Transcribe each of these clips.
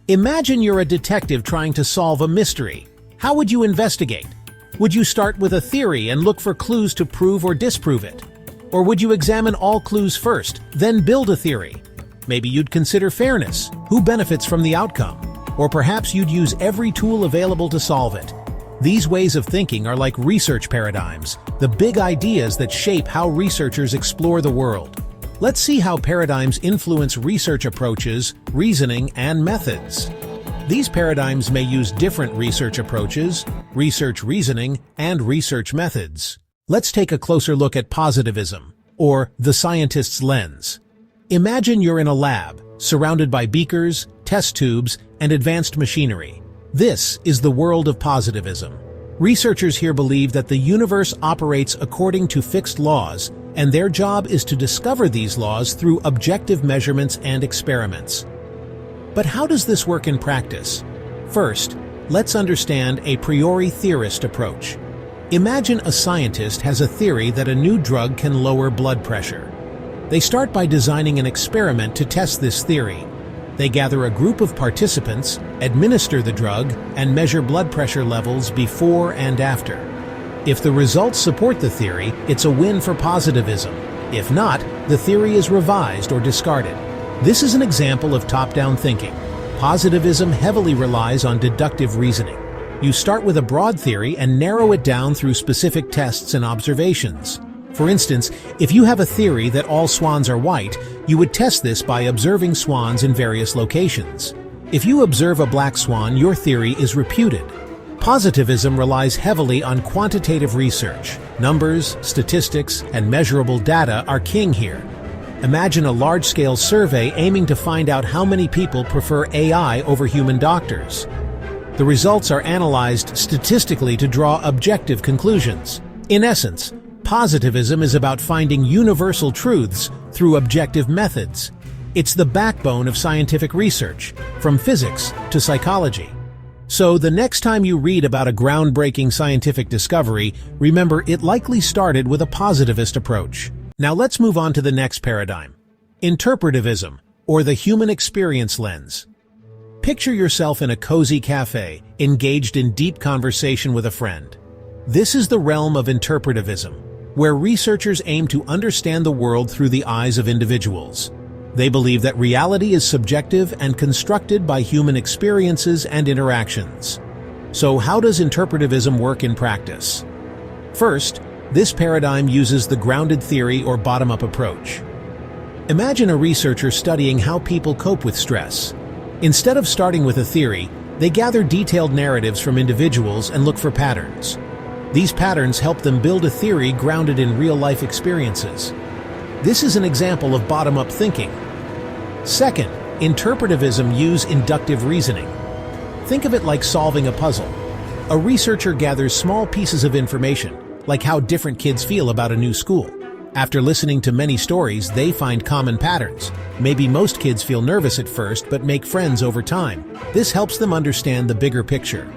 Imagine you're a detective trying to solve a mystery. How would you investigate? Would you start with a theory and look for clues to prove or disprove it? Or would you examine all clues first, then build a theory? Maybe you'd consider fairness, who benefits from the outcome, or perhaps you'd use every tool available to solve it. These ways of thinking are like research paradigms, the big ideas that shape how researchers explore the world. Let's see how paradigms influence research approaches, reasoning, and methods. These paradigms may use different research approaches, research reasoning, and research methods. Let's take a closer look at positivism, or the scientist's lens. Imagine you're in a lab, surrounded by beakers, test tubes, and advanced machinery. This is the world of positivism. Researchers here believe that the universe operates according to fixed laws, and their job is to discover these laws through objective measurements and experiments. But how does this work in practice? First, let's understand a priori theorist approach. Imagine a scientist has a theory that a new drug can lower blood pressure. They start by designing an experiment to test this theory. They gather a group of participants, administer the drug, and measure blood pressure levels before and after. If the results support the theory, it's a win for positivism. If not, the theory is revised or discarded. This is an example of top-down thinking. Positivism heavily relies on deductive reasoning. You start with a broad theory and narrow it down through specific tests and observations. For instance, if you have a theory that all swans are white, you would test this by observing swans in various locations. If you observe a black swan, your theory is refuted. Positivism relies heavily on quantitative research. Numbers, statistics, and measurable data are king here. Imagine a large-scale survey aiming to find out how many people prefer AI over human doctors. The results are analyzed statistically to draw objective conclusions. In essence, positivism is about finding universal truths through objective methods. It's the backbone of scientific research, from physics to psychology. So the next time you read about a groundbreaking scientific discovery, remember it likely started with a positivist approach. Now let's move on to the next paradigm. Interpretivism, or the human experience lens. Picture yourself in a cozy cafe, engaged in deep conversation with a friend. This is the realm of interpretivism, where researchers aim to understand the world through the eyes of individuals. They believe that reality is subjective and constructed by human experiences and interactions. So how does interpretivism work in practice? First, this paradigm uses the grounded theory or bottom-up approach. Imagine a researcher studying how people cope with stress. Instead of starting with a theory, they gather detailed narratives from individuals and look for patterns. These patterns help them build a theory grounded in real-life experiences. This is an example of bottom-up thinking. Second, interpretivism uses inductive reasoning. Think of it like solving a puzzle. A researcher gathers small pieces of information, like how different kids feel about a new school. After listening to many stories, they find common patterns. Maybe most kids feel nervous at first but make friends over time. This helps them understand the bigger picture.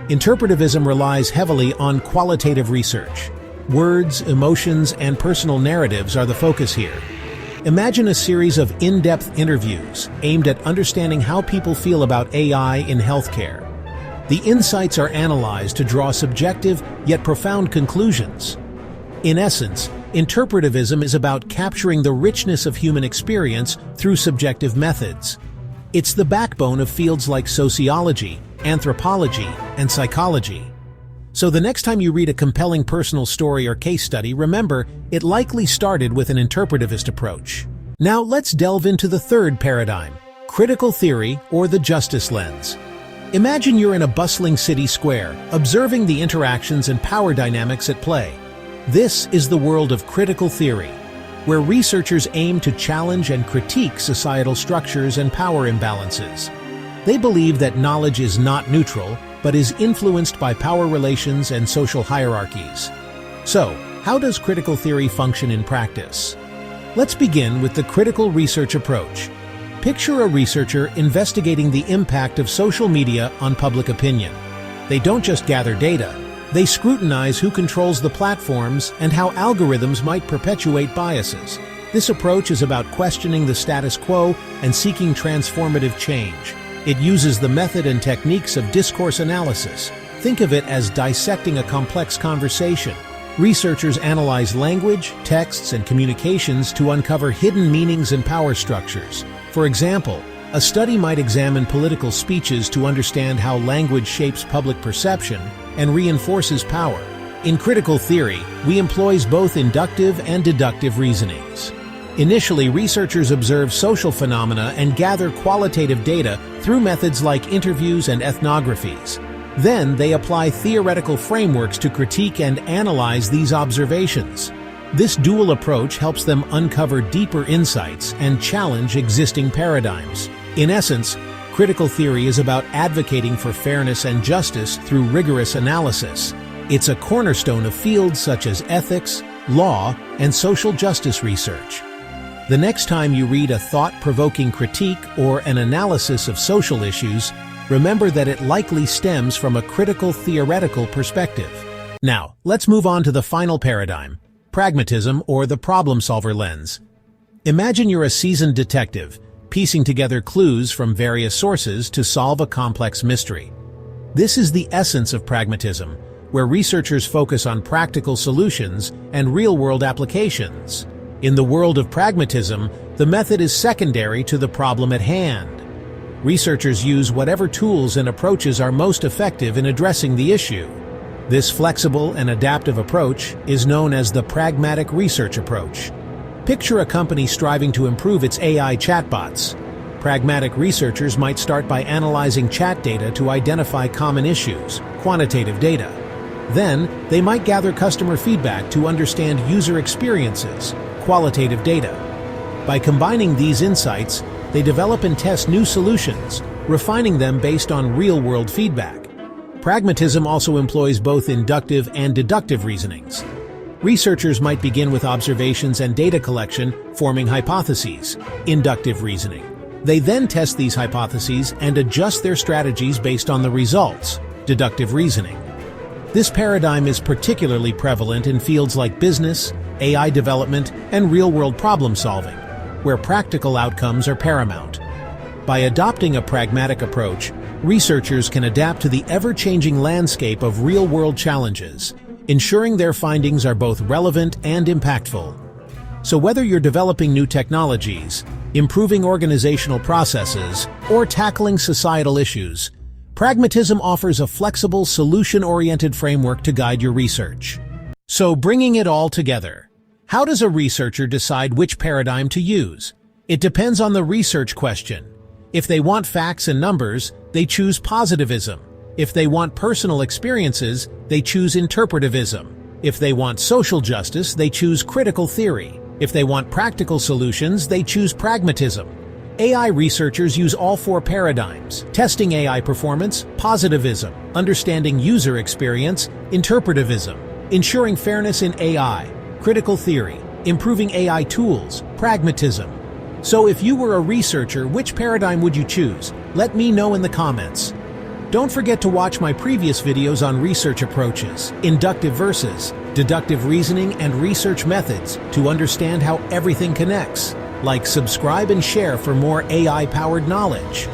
Interpretivism relies heavily on qualitative research. Words, emotions, and personal narratives are the focus here. Imagine a series of in-depth interviews aimed at understanding how people feel about AI in healthcare. The insights are analyzed to draw subjective yet profound conclusions. In essence, interpretivism is about capturing the richness of human experience through subjective methods. It's the backbone of fields like sociology, anthropology, and psychology. So the next time you read a compelling personal story or case study, remember, it likely started with an interpretivist approach. Now let's delve into the third paradigm, critical theory or the justice lens. Imagine you're in a bustling city square, observing the interactions and power dynamics at play. This is the world of critical theory, where researchers aim to challenge and critique societal structures and power imbalances. They believe that knowledge is not neutral, but is influenced by power relations and social hierarchies. So, how does critical theory function in practice? Let's begin with the critical research approach. Picture a researcher investigating the impact of social media on public opinion. They don't just gather data, they scrutinize who controls the platforms and how algorithms might perpetuate biases. This approach is about questioning the status quo and seeking transformative change. It uses the method and techniques of discourse analysis. Think of it as dissecting a complex conversation. Researchers analyze language, texts, and communications to uncover hidden meanings and power structures. For example, a study might examine political speeches to understand how language shapes public perception and reinforces power. In critical theory, we employ both inductive and deductive reasonings. Initially, researchers observe social phenomena and gather qualitative data through methods like interviews and ethnographies. Then, they apply theoretical frameworks to critique and analyze these observations. This dual approach helps them uncover deeper insights and challenge existing paradigms. In essence, critical theory is about advocating for fairness and justice through rigorous analysis. It's a cornerstone of fields such as ethics, law, and social justice research. The next time you read a thought-provoking critique or an analysis of social issues, remember that it likely stems from a critical theoretical perspective. Now, let's move on to the final paradigm, pragmatism or the problem-solver lens. Imagine you're a seasoned detective, piecing together clues from various sources to solve a complex mystery. This is the essence of pragmatism, where researchers focus on practical solutions and real-world applications. In the world of pragmatism, the method is secondary to the problem at hand. Researchers use whatever tools and approaches are most effective in addressing the issue. This flexible and adaptive approach is known as the pragmatic research approach. Picture a company striving to improve its AI chatbots. Pragmatic researchers might start by analyzing chat data to identify common issues, quantitative data. Then, they might gather customer feedback to understand user experiences, qualitative data. By combining these insights, they develop and test new solutions, refining them based on real-world feedback. Pragmatism also employs both inductive and deductive reasonings. Researchers might begin with observations and data collection, forming hypotheses, inductive reasoning. They then test these hypotheses and adjust their strategies based on the results, deductive reasoning. This paradigm is particularly prevalent in fields like business, AI development, and real-world problem-solving, where practical outcomes are paramount. By adopting a pragmatic approach, researchers can adapt to the ever-changing landscape of real-world challenges, ensuring their findings are both relevant and impactful. So whether you're developing new technologies, improving organizational processes, or tackling societal issues, pragmatism offers a flexible, solution-oriented framework to guide your research. So bringing it all together, how does a researcher decide which paradigm to use? It depends on the research question. If they want facts and numbers, they choose positivism. If they want personal experiences, they choose interpretivism. If they want social justice, they choose critical theory. If they want practical solutions, they choose pragmatism. AI researchers use all four paradigms: testing AI performance, positivism; understanding user experience, interpretivism; ensuring fairness in AI, critical theory; improving AI tools, pragmatism. So if you were a researcher, which paradigm would you choose? Let me know in the comments. Don't forget to watch my previous videos on research approaches, inductive versus deductive reasoning, and research methods to understand how everything connects. Like, subscribe, and share for more AI-powered knowledge.